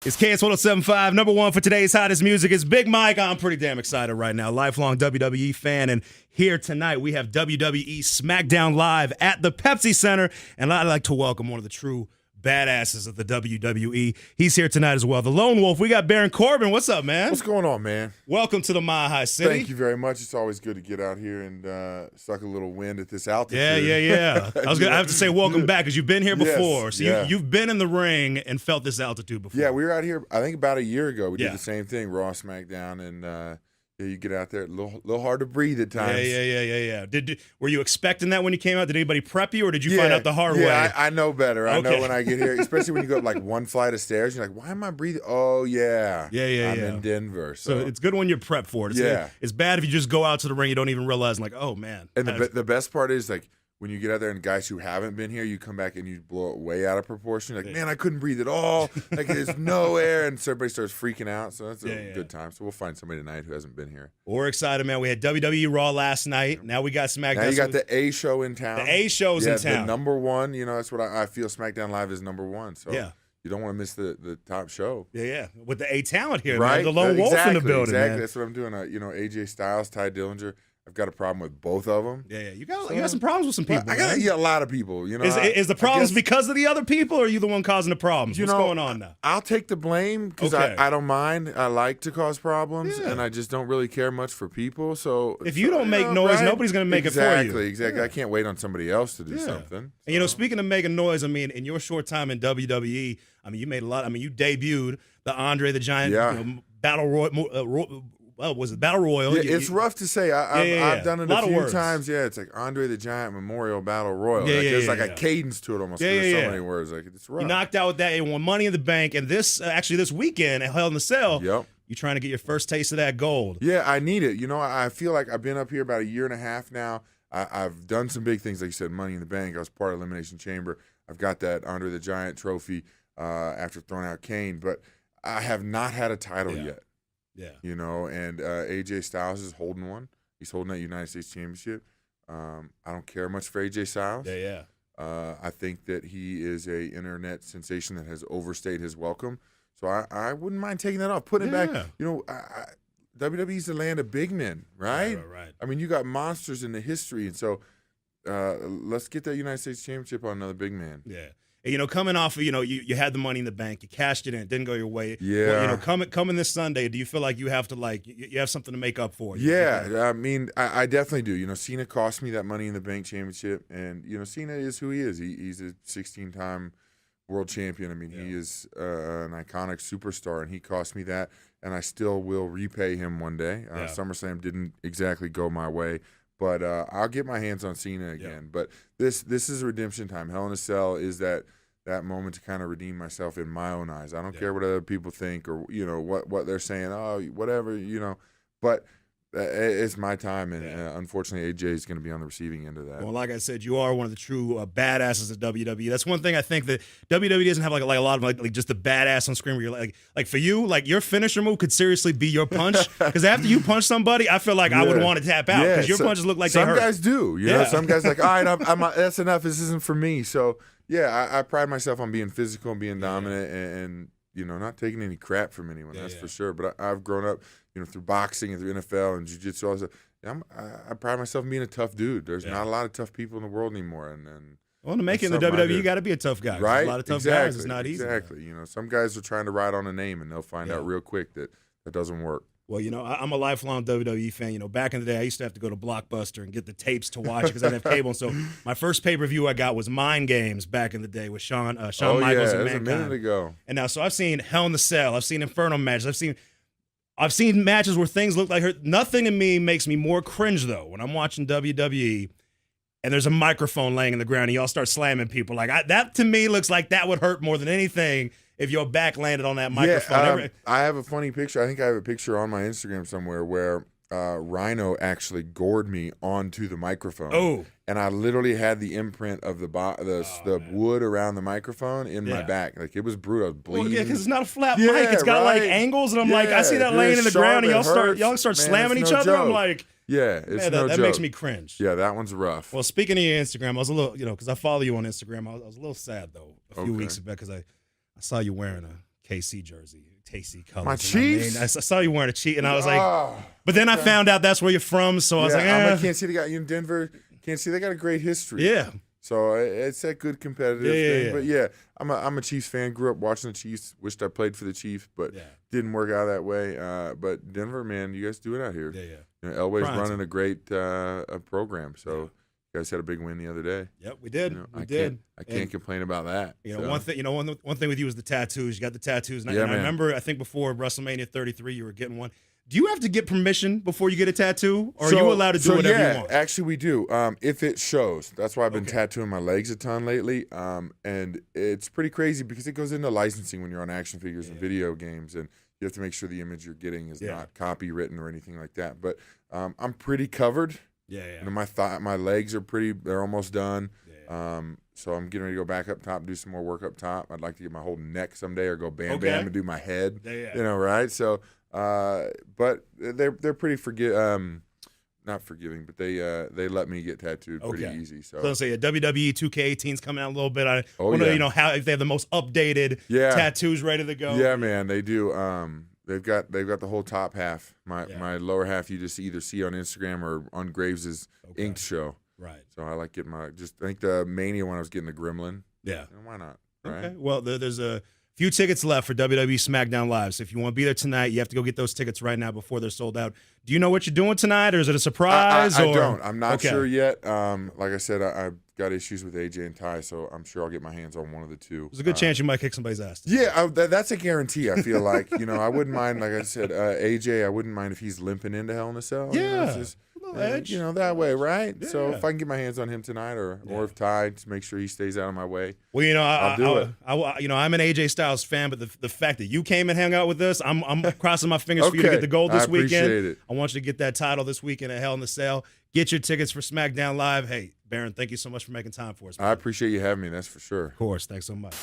It's KS1075, number one for today's hottest music. It's Big Mike. I'm pretty damn excited right now. Lifelong WWE fan. And here tonight we have WWE Smackdown Live at the Pepsi Center. And I'd like to welcome one of the true badasses of the WWE. He's here tonight as well. The Lone Wolf. We got Baron Corbin. What's up, man? What's going on, man? Welcome to the Mile High City. Thank you very much. It's always good to get out here and suck a little wind at this altitude. Yeah. I have to say welcome back because you've been here before. Yes, so yeah. you've been in the ring and felt this altitude before. Yeah, we were out here, I think about a year ago. We did the same thing, Raw, SmackDown, and you get out there, a little hard to breathe at times. Yeah. Were you expecting that when you came out? Did anybody prep you, or did you find out the hard way? Yeah, I know better. I know when I get here, especially when you go up like one flight of stairs, you're like, why am I breathing? Oh, yeah. I'm in Denver. So it's good when you're prepped for it. It's bad if you just go out to the ring, you don't even realize, like, oh, man. And the best part is, like, when you get out there and guys who haven't been here, you come back and you blow it way out of proportion. You're like, man, I couldn't breathe at all. Like, there's no air. And so everybody starts freaking out. So that's a good time. So we'll find somebody tonight who hasn't been here. We're excited, man. We had WWE Raw last night. Now we got SmackDown. Now you got the A show in town. The A show's in town. The number one. You know, that's what I feel SmackDown Live is number one. So you don't want to miss the top show. Yeah. With the A talent here, right? Man. The Lone Wolf in the building, Exactly. man. That's what I'm doing. AJ Styles, Ty Dillinger. I've got a problem with both of them. Yeah. You got some problems with some people. I got a lot of people. You know, is the problems because of the other people, or are you the one causing the problems? What's going on now? I'll take the blame because I don't mind. I like to cause problems, and I just don't really care much for people. So if you don't make noise, nobody's going to make it for you. Exactly. I can't wait on somebody else to do something. So. And speaking of making noise, I mean, in your short time in WWE, I mean, you made a lot. I mean, you debuted the Andre the Giant Battle Royal. Well, was it Battle Royal? Yeah, it's rough to say. I've done it a few times. Yeah, it's like Andre the Giant Memorial Battle Royal. There's like a cadence to it almost. There's so many words. Like, it's rough. You knocked out with that. You won Money in the Bank. And this weekend at Hell in the Cell, you're trying to get your first taste of that gold. Yeah, I need it. You know, I feel like I've been up here about a year and a half now. I've done some big things. Like you said, Money in the Bank. I was part of Elimination Chamber. I've got that Andre the Giant trophy after throwing out Kane. But I have not had a title yet. Yeah. You know, and AJ Styles is holding one. He's holding that United States Championship. I don't care much for AJ Styles. Yeah. I think that he is a internet sensation that has overstayed his welcome. So I wouldn't mind taking that off, putting it back. You know, WWE's the land of big men, right? Right. I mean, you got monsters in the history, and so let's get that United States Championship on another big man. Yeah. And, coming off of, you had the Money in the Bank, you cashed it in, it didn't go your way. Yeah. Well, coming this Sunday, do you feel like you have to, you have something to make up for? Yeah, I mean, I definitely do. You know, Cena cost me that Money in the Bank championship, and, Cena is who he is. He's a 16-time world champion. I mean, he is an iconic superstar, and he cost me that, and I still will repay him one day. SummerSlam didn't exactly go my way. But I'll get my hands on Cena again. But this is redemption time. Hell in a Cell is that moment to kind of redeem myself in my own eyes. I don't care what other people think or what they're saying. Oh, whatever, But it's my time, and unfortunately, AJ is going to be on the receiving end of that. Well, like I said, you are one of the true badasses of WWE. That's one thing I think that WWE doesn't have like a lot of like just the badass on screen where you're like for you, like your finisher move could seriously be your punch. Because after you punch somebody, I feel like I would want to tap out because your punches look like they hurt. Some guys do. Some guys like, all right, I'm that's enough. This isn't for me. So I pride myself on being physical and being dominant and not taking any crap from anyone. That's for sure. But I've grown up, through boxing and through NFL and jiu-jitsu. I pride myself on being a tough dude. There's not a lot of tough people in the world anymore. Well, to make it in the WWE, you got to be a tough guy. Right? There's a lot of tough guys. It's not easy. Exactly. Some guys are trying to ride on a name, and they'll find out real quick that doesn't work. Well, I'm a lifelong WWE fan. Back in the day, I used to have to go to Blockbuster and get the tapes to watch because I didn't have cable. So my first pay-per-view I got was Mind Games back in the day with Shawn Michaels and Mankind. A minute ago. And now, so I've seen Hell in the Cell. I've seen Inferno matches. I've seen matches where things look like hurt. Nothing in me makes me more cringe, though, when I'm watching WWE and there's a microphone laying in the ground and y'all start slamming people. That to me looks like that would hurt more than anything if your back landed on that microphone. Yeah, I have a funny picture. I think I have a picture on my Instagram somewhere where Rhino actually gored me onto the microphone. Oh. And I literally had the imprint of the wood around the microphone in my back. Like, it was brutal. I was bleeding. Well, because it's not a flat mic. It's got angles, and I'm I see that laying in the ground, and y'all start slamming each other. Joke. I'm like, it's that makes me cringe. Yeah, that one's rough. Well, speaking of your Instagram, I was a little, because I follow you on Instagram. I was a little sad though a few weeks back because I saw you wearing a KC jersey, KC colors. My And Chiefs? I saw you wearing a Chiefs, and I was like, Oh, but then I found out that's where you're from, so I was like, I'm a Kansas City guy. In Denver, Kansas City, they got a great history. yeah. So it's that good competitive thing. Yeah. But yeah, I'm a Chiefs fan. Grew up watching the Chiefs. Wished I played for the Chiefs, but didn't work out that way. But Denver, man, you guys do it out here. Yeah. You know, Elway's Trying running to. a great program. So you guys had a big win the other day. Yep, we did. You know, we did. I can't complain about that. You know, so. one thing with you is the tattoos. You got the tattoos. And, Yeah, and I man. remember, I think before WrestleMania 33, you were getting one. Do you have to get permission before you get a tattoo, or are you allowed to do whatever you want? Actually, we do. If it shows, that's why I've been Okay. tattooing my legs a ton lately. And it's pretty crazy because it goes into licensing when you're on action figures and video games, and you have to make sure the image you're getting is not copywritten or anything like that. But I'm pretty covered. Yeah. You know, my legs are they're almost done. So I'm getting ready to go back up top, do some more work up top. I'd like to get my whole neck someday, or go bam and do my head. Yeah. You know, right? So, but they're pretty not forgiving, but they let me get tattooed pretty easy. So I'll say WWE 2K18's coming out a little bit. I want yeah. to, you know, how if they have the most updated tattoos ready to go. Yeah, man, they do. They've got the whole top half. My lower half you just either see on Instagram or on Graves' inked show. Right. So I like getting I think the Mania one I was getting the Gremlin. Yeah. And why not? Right? Okay. Well, there's a few tickets left for WWE SmackDown Live. So if you want to be there tonight, you have to go get those tickets right now before they're sold out. Do you know what you're doing tonight, or is it a surprise? I don't. I'm not sure yet. Like I said, I've got issues with AJ and Ty, so I'm sure I'll get my hands on one of the two. There's a good chance you might kick somebody's ass. Yeah, that's a guarantee. I feel like I wouldn't mind. Like I said, AJ, I wouldn't mind if he's limping into Hell in a Cell. Yeah, just, edge. that way, right? Yeah. So if I can get my hands on him tonight, or if Ty, to make sure he stays out of my way. Well, I'll do it. I'm an AJ Styles fan, but the fact that you came and hung out with us, I'm crossing my fingers for you to get the gold this weekend. Appreciate it. I want you to get that title this weekend at Hell in a Cell. Get your tickets for SmackDown Live. Hey, Baron, thank you so much for making time for us, man. I appreciate you having me. That's for sure. Of course. Thanks so much.